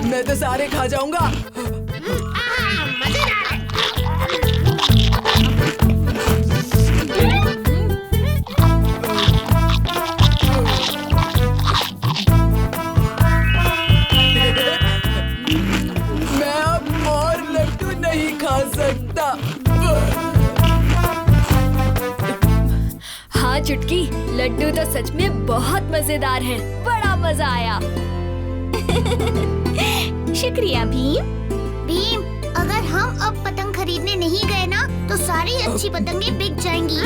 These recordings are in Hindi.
मैं तो सारे खा जाऊंगा। मैं अब और लड्डू नहीं खा सकता। हाँ चुटकी, लड्डू तो सच में बहुत मजेदार हैं। बड़ा मजा आया। शुक्रिया भीम। भीम, अगर हम अब पतंग खरीदने नहीं गए ना तो सारी अच्छी पतंगें बिक जाएंगी।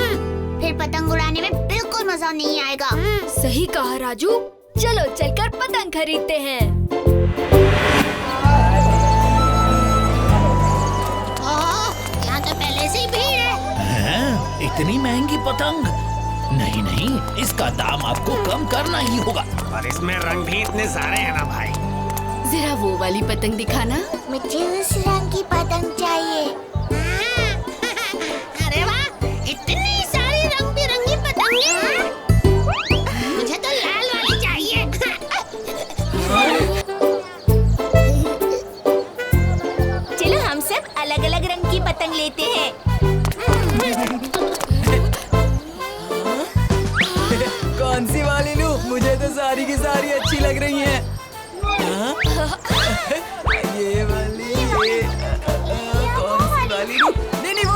फिर पतंग उड़ाने में बिल्कुल मजा नहीं आएगा। सही कहा राजू। चलो चलकर पतंग खरीदते हैं। यहाँ तो पहले से ही भीड़ है। इतनी महंगी पतंग? नहीं नहीं, इसका दाम आपको कम करना ही होगा। और इसमें रंग भी इतने सारे हैं ना भाई। जरा वो वाली पतंग दिखाना। मुझे उस रंग की पतंग चाहिए। अरे वाह, इतनी सारी रंग बिरंगी पतंगें। मुझे तो लाल वाली चाहिए। चलो हम सब अलग अलग रंग की पतंग लेते हैं। कौन सी वाली लूं? मुझे तो सारी की सारी अच्छी लग रही हैं। ये वाली, ये कौन सी वाली लूं? नहीं नहीं वो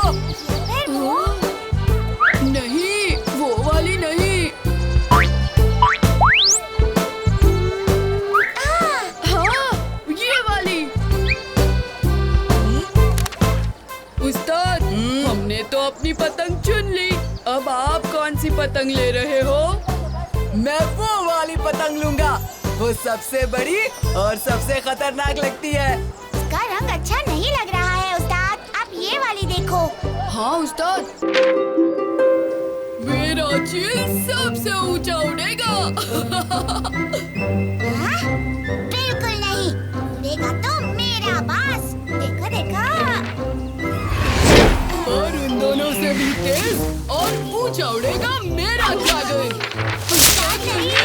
नहीं, वो वाली नहीं। हाँ, ये वाली। उस्ताद, हमने तो अपनी पतंग चुन ली। अब आप कौन सी पतंग ले रहे हो? मैं वो वाली पतंग लूंगा। वो सबसे बड़ी और सबसे खतरनाक लगती है। इसका रंग अच्छा नहीं लग रहा है उस्ताद, आप ये वाली देखो। हाँ उस्ताद, मेरा चील सबसे ऊंचा उड़ेगा। हाँ? बिल्कुल नहीं, उड़ेगा तो मेरा बास। देखो देखो। और उन दोनों से भी तेज और ऊंचा उड़ेगा मेरा ड्रैगन। उस्ताद नहीं।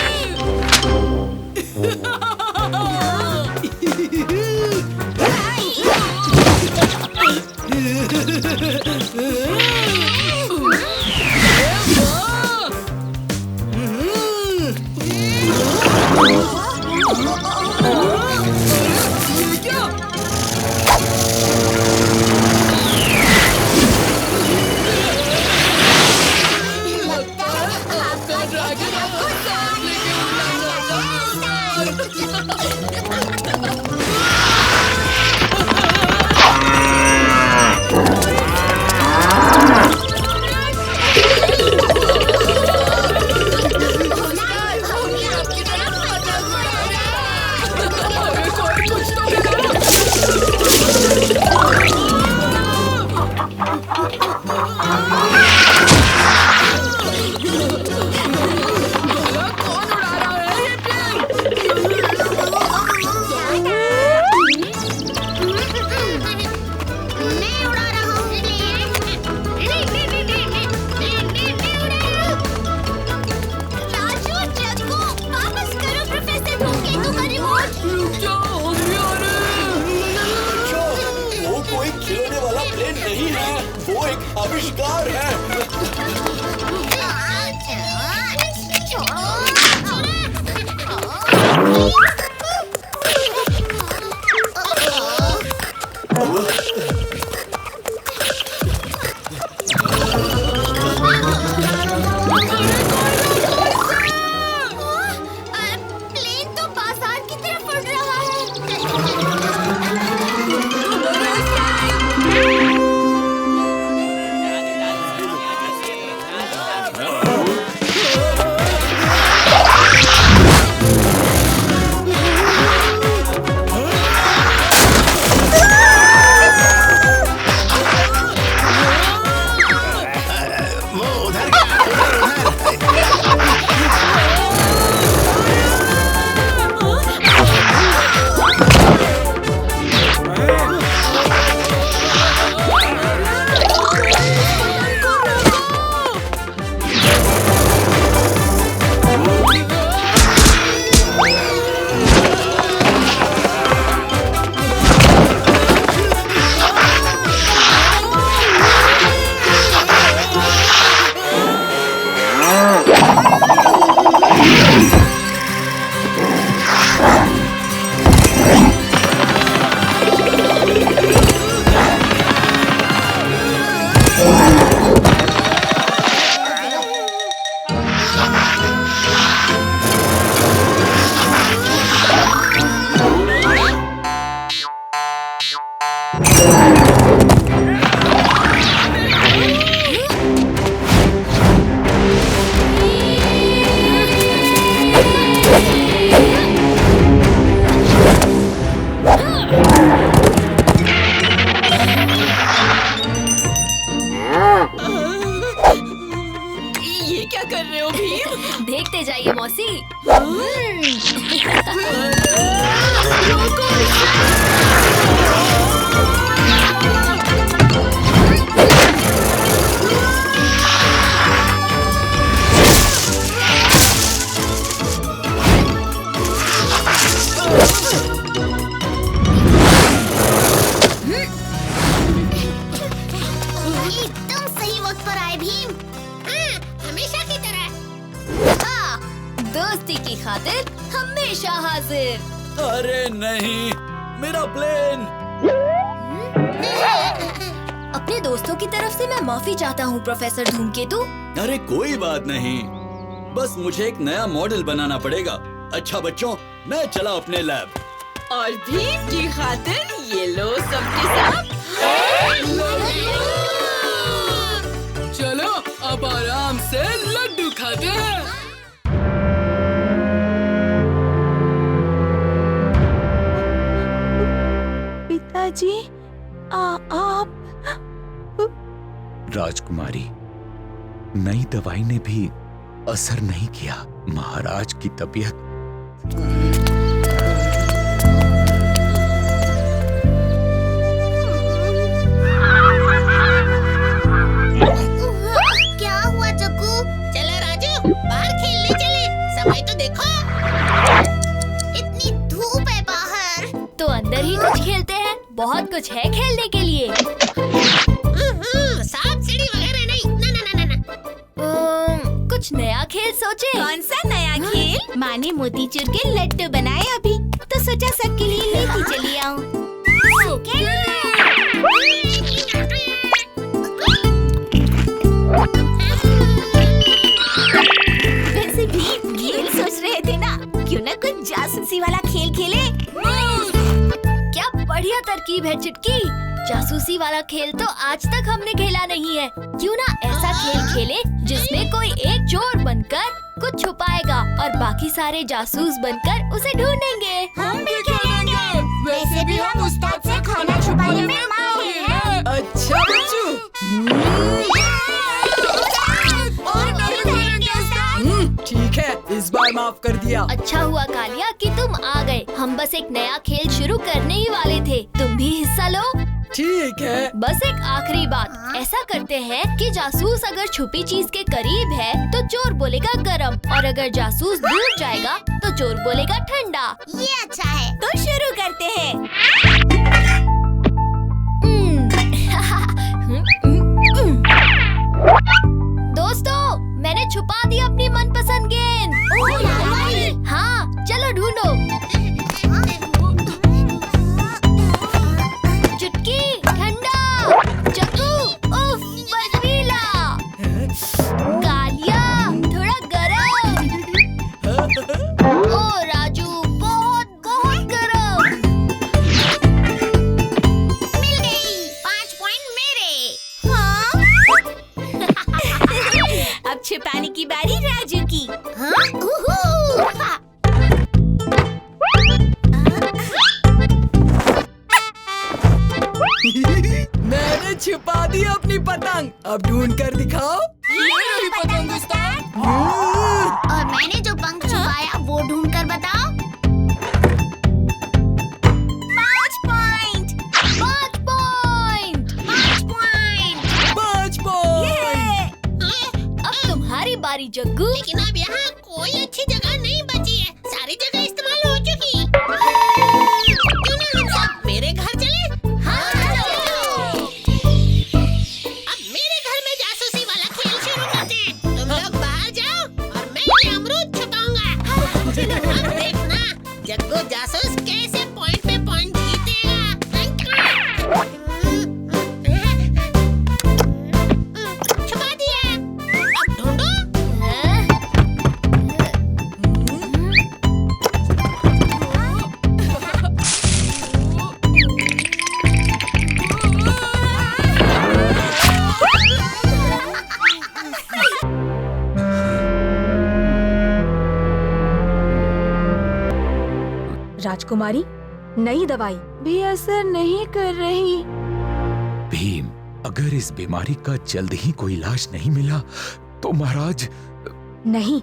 आविष्कार है। प्लेन तो बाजार की तरफ उड़ रहा है। एकदम सही वक्त पर आए भीम। हमेशा की तरह। हाँ, दोस्ती की खातिर हमेशा हाजिर। अरे नहीं, मेरा प्लेन। अपने दोस्तों की तरफ से मैं माफी चाहता हूँ प्रोफेसर धूमकेतु। अरे कोई बात नहीं, बस मुझे एक नया मॉडल बनाना पड़ेगा। अच्छा बच्चों, मैं चला अपने लैब। और भीम की खातिर ये लो सबके सब। चलो अब आराम से लड्डू खाते हैं। पिताजी, आप राजकुमारी, नई दवाई ने भी असर नहीं किया। महाराज की तबीयत क्या हुआ जग्गू? चलो राजू, बाहर खेलने चले। समय तो देखो, इतनी धूप है बाहर। तो अंदर ही कुछ खेलते हैं, बहुत कुछ है खेलने के लिए। सांप सीढ़ी वगैरह नहीं। ना ना ना ना। कुछ नया खेल सोचे। कौन सा नया खेल? माँ ने मोतीचूर के लड्डू बनाए अभी, तो सोचा सबके लिए लेती चली आऊं। वैसे भी खेल सोच रहे थे ना, क्यों ना कुछ जासूसी वाला खेल खेले? क्या बढ़िया तरकीब है चुटकी। जासूसी वाला खेल तो आज तक हमने खेला नहीं है। क्यों ना ऐसा खेल खेले जिसमें कोई एक चोर बनकर कुछ छुपाएगा और बाकी सारे जासूस बनकर उसे ढूंढेंगे। हम भी खेलेंगे। वैसे भी हम उस्ताद से खाना छुपाने में माहिर हैं। अच्छा बच्चू। और नहीं खेलेंगे उस्ताद। ठीक है, इस बार माफ कर दिया। अच्छा हुआ कालिया कि तुम आ गए। हम बस एक नया खेल शुरू करने ही वाले थे, तुम भी हिस्सा लो। ठीक है। बस एक आखिरी बात, ऐसा करते हैं कि जासूस अगर छुपी चीज के करीब है तो चोर बोलेगा गरम, और अगर जासूस दूर जाएगा तो चोर बोलेगा ठंडा। ये अच्छा है। तो शुरू करते हैं। दोस्तों, मैंने छुपा दी अपनी मनपसंद गेंद। हाँ, चलो ढूंढो। चुटकी ठंडा, चक्कू उफ बर्फीला, कालिया थोड़ा गरम, ओ राजू बहुत बहुत गरम। मिल गई। 5 पॉइंट मेरे। अब छुपाने की बारी राजू की। मैंने छिपा दी अपनी पतंग, अब ढूंढ कर दिखाओ। ये पतंग उस्ताद। और मैंने जो पंख छुपाया वो ढूंढ कर बताओ। 5 पॉइंट। 5 पॉइंट। 5 पॉइंट। 5 पॉइंट। अब तुम्हारी बारी जग्गू। लेकिन अब यहाँ कोई अच्छी जगह नहीं बची है, सारी जगह इस्तेमाल हो चुकी। क्यों ना हम सब मेरे घर चले? हाँ चलो। अब मेरे घर में जासूसी वाला खेल शुरू करते हैं। तुम लोग बाहर जाओ और मैं ये अमरूद छुपाऊंगा। चलो अब देखना जग्गू जासूस कैसे पॉइंट पे पॉइंट जीतेगा। छुपा दिया। अब ढूंढो। राजकुमारी, नई दवाई भी असर नहीं कर रही। भीम, अगर इस बीमारी का जल्द ही कोई इलाज नहीं मिला तो महाराज। नहीं,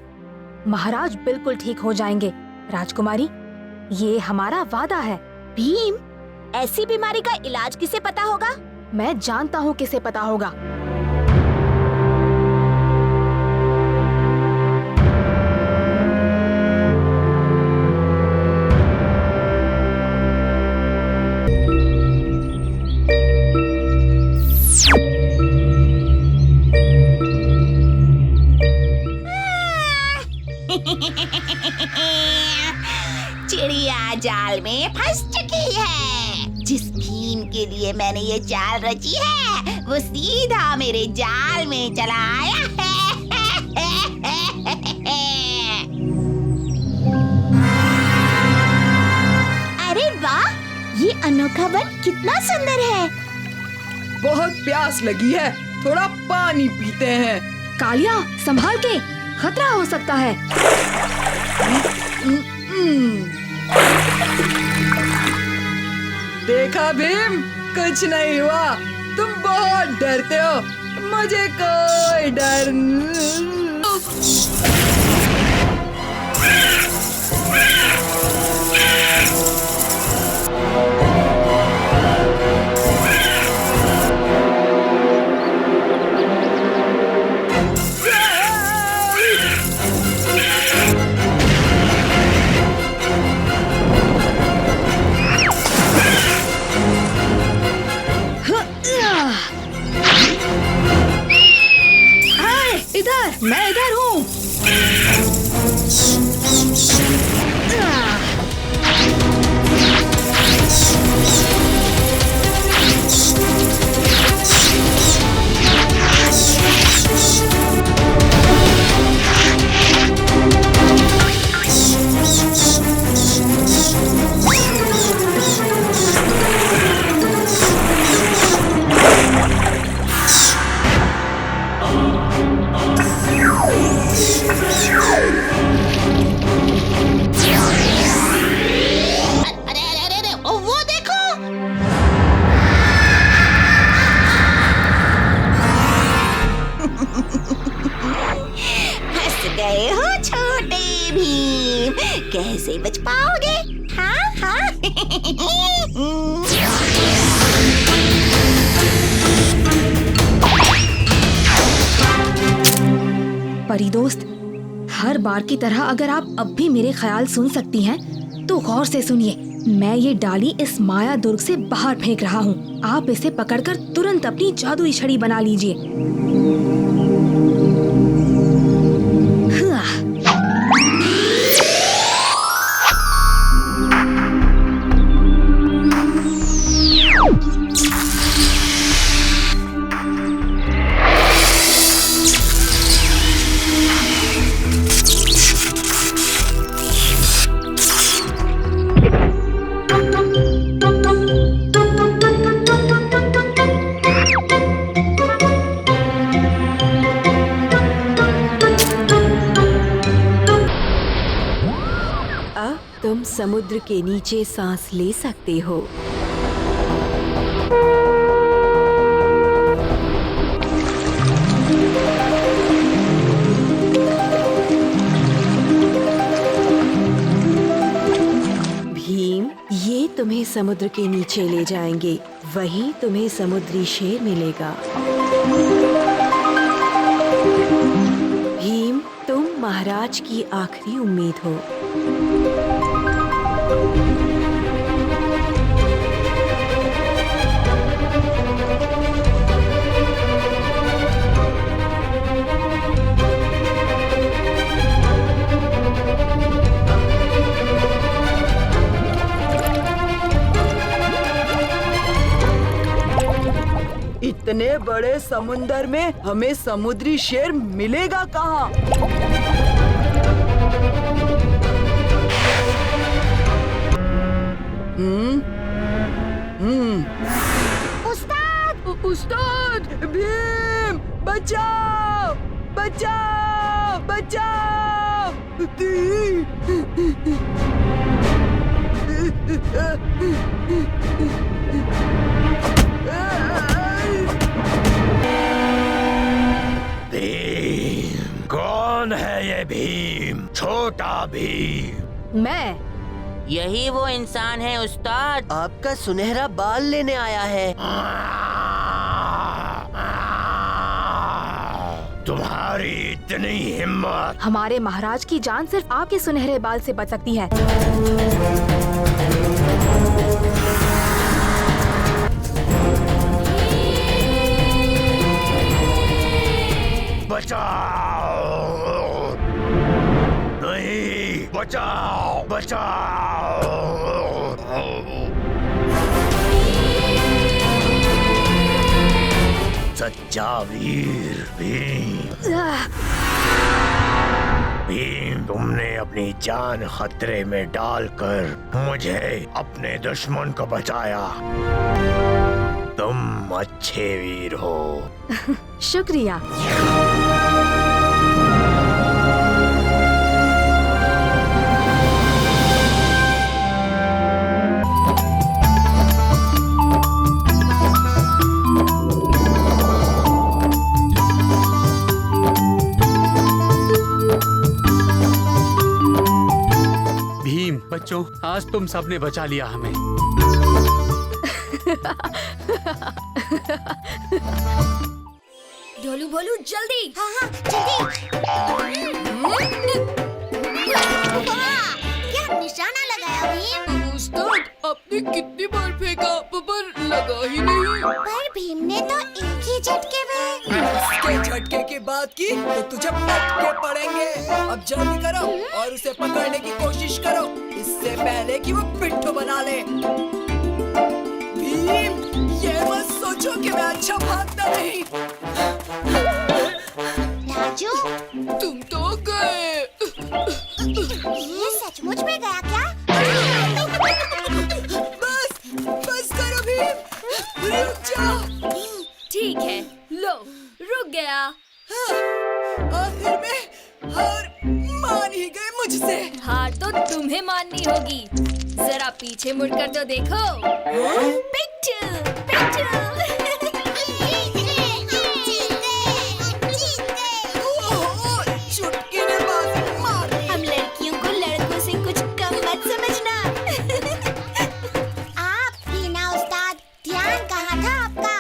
महाराज बिल्कुल ठीक हो जाएंगे। राजकुमारी, ये हमारा वादा है। भीम, ऐसी बीमारी का इलाज किसे पता होगा? मैं जानता हूँ किसे पता होगा। चिड़िया जाल में फंस चुकी है। जिस भीम के लिए मैंने ये चाल रची है वो सीधा मेरे जाल में चला आया है। अरे वाह, ये अनोखा वन कितना सुंदर है। बहुत प्यास लगी है, थोड़ा पानी पीते हैं। कालिया, संभाल के, खतरा हो सकता है। देखा भीम, कुछ नहीं हुआ। तुम बहुत डरते हो, मुझे कोई डर नहीं। इधर, मैं इधर हूँ। कैसे बच पाओगे? हाँ हाँ। परी दोस्त, हर बार की तरह अगर आप अब भी मेरे ख्याल सुन सकती हैं, तो गौर से सुनिए। मैं ये डाली इस माया दुर्ग से बाहर फेंक रहा हूँ। आप इसे पकड़कर तुरंत अपनी जादुई छड़ी बना लीजिए। तुम समुद्र के नीचे सांस ले सकते हो। भीम, ये तुम्हें समुद्र के नीचे ले जाएंगे, वहीं तुम्हें समुद्री शेर मिलेगा। भीम, तुम महाराज की आखिरी उम्मीद हो। इतने बड़े समुंदर में हमें समुद्री शेर मिलेगा कहाँ? उस्ताद, भीम, बचाओ, बचाओ, बचाओ। भीम, कौन है ये भीम? छोटा भीम। मैं। यही वो इंसान है उस्ताद, आपका सुनहरा बाल लेने आया है। तुम्हारी इतनी हिम्मत! हमारे महाराज की जान सिर्फ आपके सुनहरे बाल से बच सकती है। बचाओ! नहीं, बचाओ बचाओ। सच्चा वीर भीम। भीम, तुमने अपनी जान खतरे में डालकर मुझे अपने दुश्मन को बचाया। तुम अच्छे वीर हो। शुक्रिया। बच्चों, आज तुम सबने बचा लिया हमें। ढोलू भोलू जल्दी। हाँ क्या निशाना लगाया भीम? उस्ताद, आपने कितनी बार फेंका पर लगा ही नहीं। पर भीम ने तो एक ही झटके में। इसके झटके की बात की तो तुझे पटके पड़ेंगे। अब जल्दी करो और उसे पकड़ने की कोशिश करो, इससे पहले कि वो पिट्ठू बना ले। भीम, ये मत सोचो कि मैं अच्छा भागता नहीं। राजू, तुम तो गए। ये सचमुच में गया क्या? बस करो भीम, रुक जाओ। ठीक है, लो रुक गया। आखिर में हार मान ही गए मुझसे। हार तो तुम्हें माननी होगी। जरा पीछे मुड़कर तो देखो। पिट्ठू, पिट्ठू। चुटकी ने बाजी मार दी। हम लड़कियों को लड़कों से कुछ कम मत समझना। आप बिना उस्ताद, ध्यान कहाँ था आपका?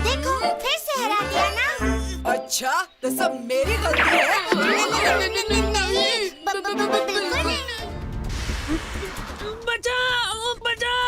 देखो फिर से हरा दिया ना। अच्छा, तो सब मेरी गलती है। बचाओ बचाओ।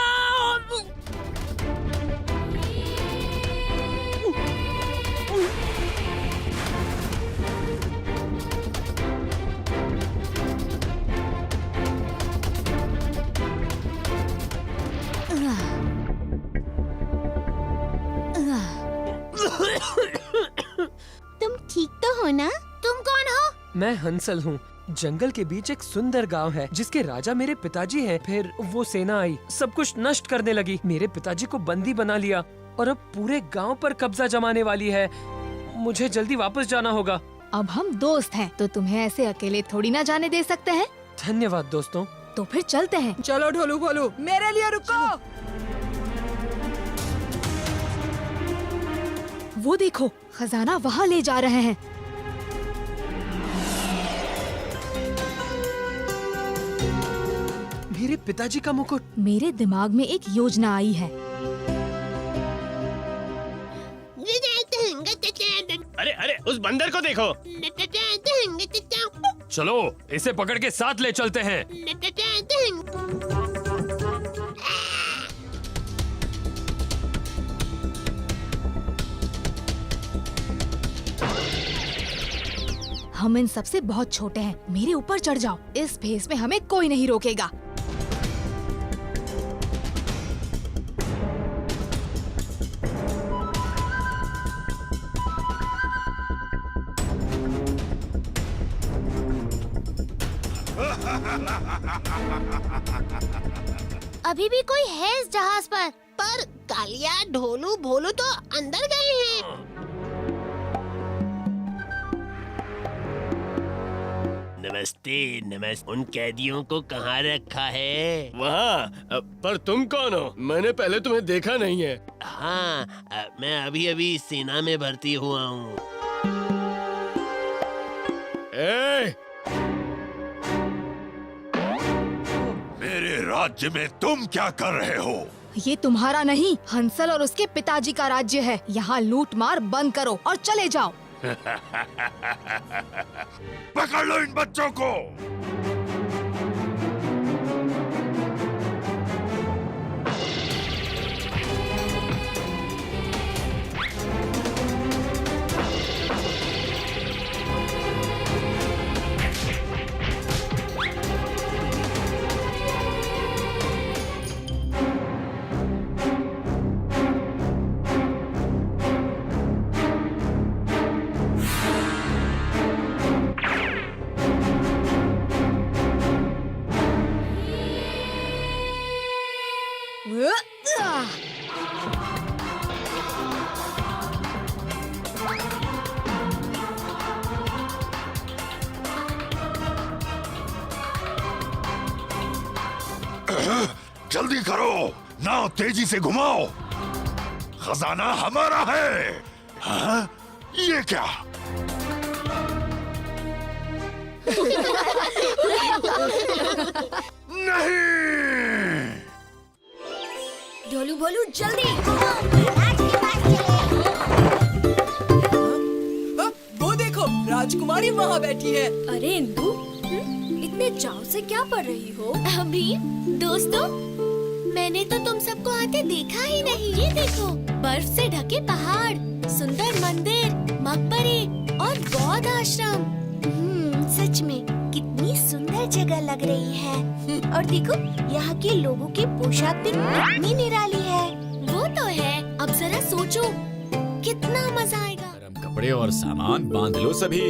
तुम ठीक तो हो ना? तुम कौन हो? मैं हंसल हूँ। जंगल के बीच एक सुंदर गांव है जिसके राजा मेरे पिताजी हैं। फिर वो सेना आई, सब कुछ नष्ट करने लगी, मेरे पिताजी को बंदी बना लिया और अब पूरे गांव पर कब्जा जमाने वाली है। मुझे जल्दी वापस जाना होगा। अब हम दोस्त हैं, तो तुम्हें ऐसे अकेले थोड़ी ना जाने दे सकते हैं। धन्यवाद दोस्तों। तो फिर चलते हैं। चलो ढोलू भोलू, मेरे लिए रुको। वो देखो, खजाना वहाँ ले जा रहे हैं। मेरे पिताजी का मुकुट। मेरे दिमाग में एक योजना आई है। अरे अरे, उस बंदर को देखो। चलो इसे पकड़ के साथ ले चलते हैं। हम इन सबसे बहुत छोटे हैं। मेरे ऊपर चढ़ जाओ। इस भेस में हमें कोई नहीं रोकेगा। अभी भी कोई है इस जहाज पर? कालिया, ढोलू, भोलू तो अंदर गए हैं। नमस्ते नमस्ते। उन कैदियों को कहाँ रखा है? वहाँ। पर तुम कौन हो? मैंने पहले तुम्हें देखा नहीं है। हाँ, मैं अभी अभी सेना में भर्ती हुआ हूँ। मेरे राज्य में तुम क्या कर रहे हो? ये तुम्हारा नहीं, हंसल और उसके पिताजी का राज्य है। यहाँ लूट मार बंद करो और चले जाओ। पकड़ लो इन बच्चों को। जल्दी करो, नाव तेजी से घुमाओ। खजाना हमारा है। हाँ? ये क्या? नहीं। ढोलू भोलू जल्दी। वो देखो, राजकुमारी वहाँ बैठी है। अरे इंदु, इतने चाव से क्या पढ़ रही हो? अभी दोस्तों, मैंने तो तुम सबको आते देखा ही नहीं। ये देखो, बर्फ से ढके पहाड़, सुंदर मंदिर, मकबरे और बौद्ध आश्रम। सच में कितनी सुंदर जगह लग रही है। और देखो, यहाँ के लोगों की पोशाक भी कितनी निराली है। वो तो है। अब जरा सोचो, कितना मजा आएगा। गरम कपड़े और सामान बांध लो सभी।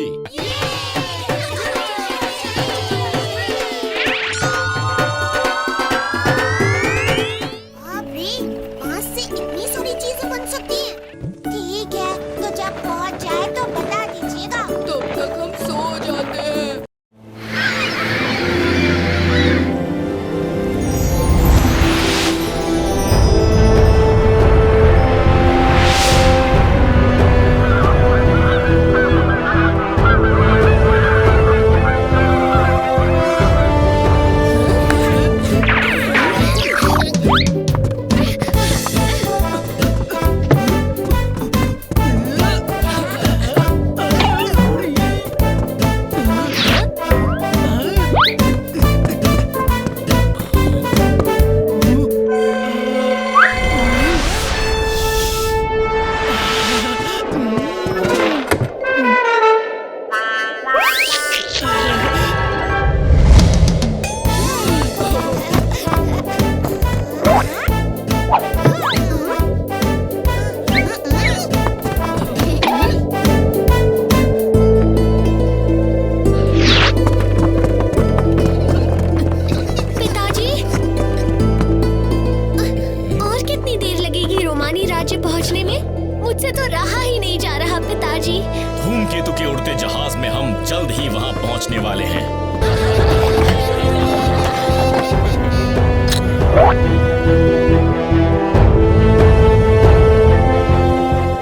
मुझसे तो रहा ही नहीं जा रहा पिताजी। धूमकेतु के उड़ते जहाज में हम जल्द ही वहाँ पहुँचने वाले हैं।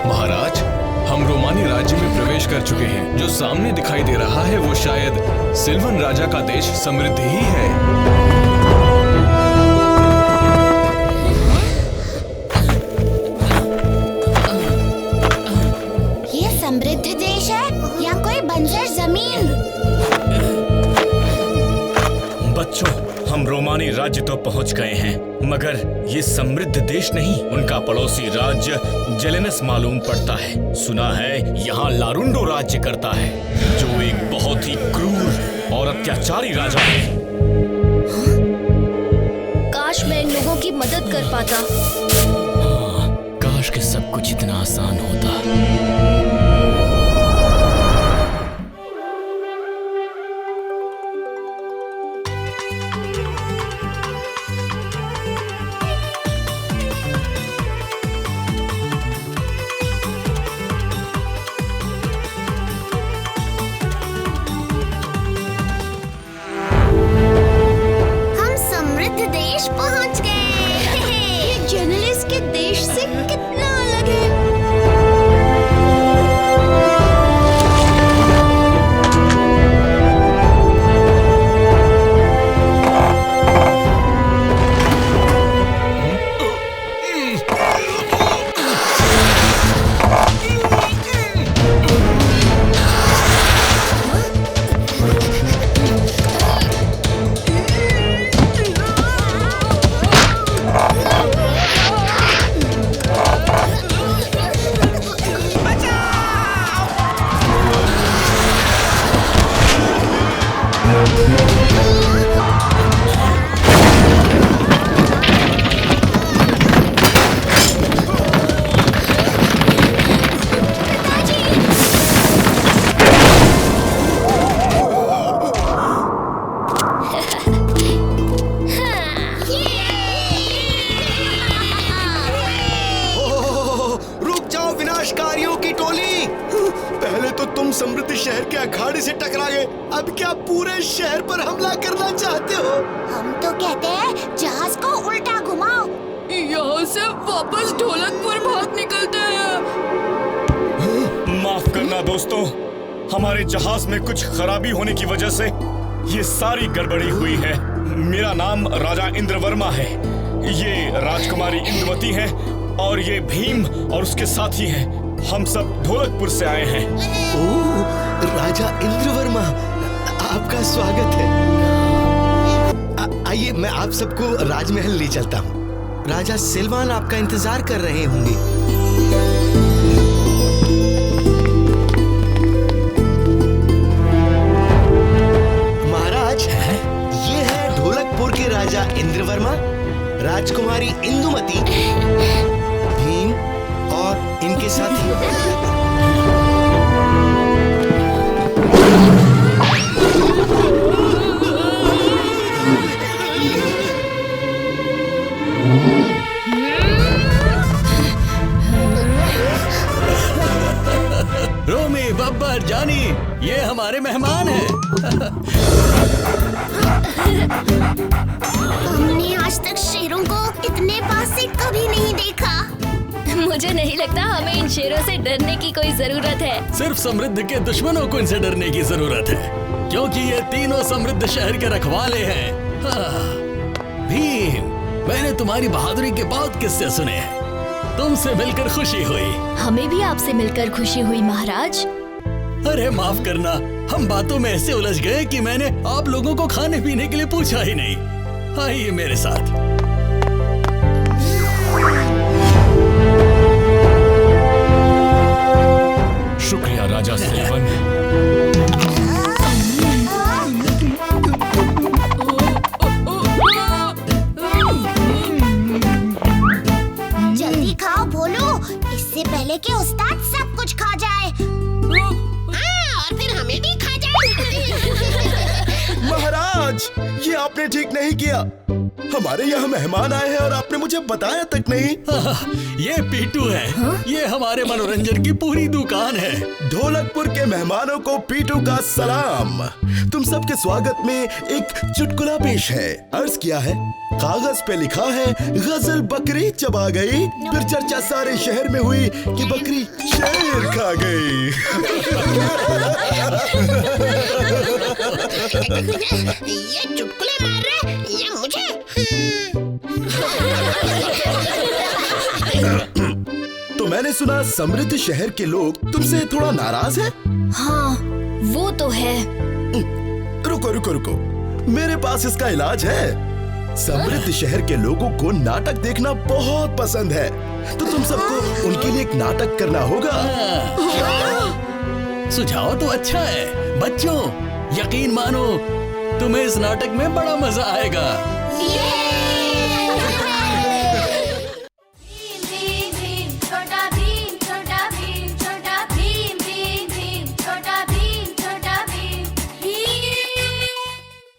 महाराज, हम रोमानी राज्य में प्रवेश कर चुके हैं। जो सामने दिखाई दे रहा है वो शायद सिल्वन राजा का देश समृद्ध ही है। समृद्ध देश है या कोई बंजर जमीन? बच्चों, हम रोमानी राज्य तो पहुंच गए हैं, मगर ये समृद्ध देश नहीं, उनका पड़ोसी राज्य जेलेनस मालूम पड़ता है। सुना है यहाँ लारुंडो राज्य करता है, जो एक बहुत ही क्रूर और अत्याचारी राजा है। काश मैं इन लोगों की मदद कर पाता। हाँ, काश के सब कुछ इतना आसान होता। पहुंच गए। ये जेनेलिस के देश से कितना अलग है। शहर के अखाड़े से टकरा गए, अब क्या पूरे शहर पर हमला करना चाहते हो? हम तो कहते हैं जहाज को उल्टा घुमाओ। यहाँ से वापस ढोलकपुर भाग निकलते हैं। माफ करना दोस्तों, हमारे जहाज में कुछ खराबी होने की वजह से ये सारी गड़बड़ी हुई है। मेरा नाम राजा इंद्रवर्मा है, ये राजकुमारी इंद्रवती है और ये भीम और उसके साथी हैं। हम सब ढोलकपुर से आए हैं। ओह, राजा इंद्रवर्मा, आपका स्वागत है। आइए, मैं आप सबको राजमहल ले चलता हूँ। राजा सिलवान आपका इंतजार कर रहे होंगे। महाराज, ये है ढोलकपुर के राजा इंद्रवर्मा, राजकुमारी इंदुमती, भीम और इनके साथी। रोमी, बब्बर, जानी, ये हमारे मेहमान हैं। हमने आज तक शेरों को इतने पास से कभी नहीं देखा। मुझे नहीं लगता हमें इन शेरों से डरने की कोई जरूरत है। सिर्फ समृद्ध के दुश्मनों को इनसे डरने की जरूरत है, क्योंकि ये तीनों समृद्ध शहर के रखवाले हैं। भीम, मैंने तुम्हारी बहादुरी के बहुत किस्से सुने हैं। तुमसे मिलकर खुशी हुई। हमें भी आपसे मिलकर खुशी हुई महाराज। अरे माफ करना, हम बातों में ऐसे उलझ गए कि मैंने आप लोगों को खाने पीने के लिए पूछा ही नहीं। आइए मेरे साथ। शुक्रिया राजा सिलवन। जल्दी खाओ भोलू, इससे पहले कि उस्ताद सब कुछ खा जाए। हाँ, और फिर हमें भी खा जाए। महाराज, ये आपने ठीक नहीं किया। हमारे यहाँ मेहमान आए हैं और आपने मुझे बताया तक नहीं। ये पीटू है। ये हमारे मनोरंजन की पूरी दुकान है। ढोलकपुर के मेहमानों को पीटू का सलाम। तुम सबके स्वागत में एक चुटकुला पेश है। अर्ज किया है, कागज पे लिखा है गजल बकरी चबा गई, फिर चर्चा सारे शहर में हुई कि बकरी शेर खा गई। ये चुटकुले मार रहे ये मुझे। तो मैंने सुना समृद्ध शहर के लोग तुमसे थोड़ा नाराज हैं? हाँ, वो तो है। रुको रुको रुको, मेरे पास इसका इलाज है। समृद्ध शहर के लोगों को नाटक देखना बहुत पसंद है, तो तुम सबको उनके लिए एक नाटक करना होगा। सुझाव तो अच्छा है। बच्चों, यकीन मानो, तुम्हें इस नाटक में बड़ा मजा आएगा।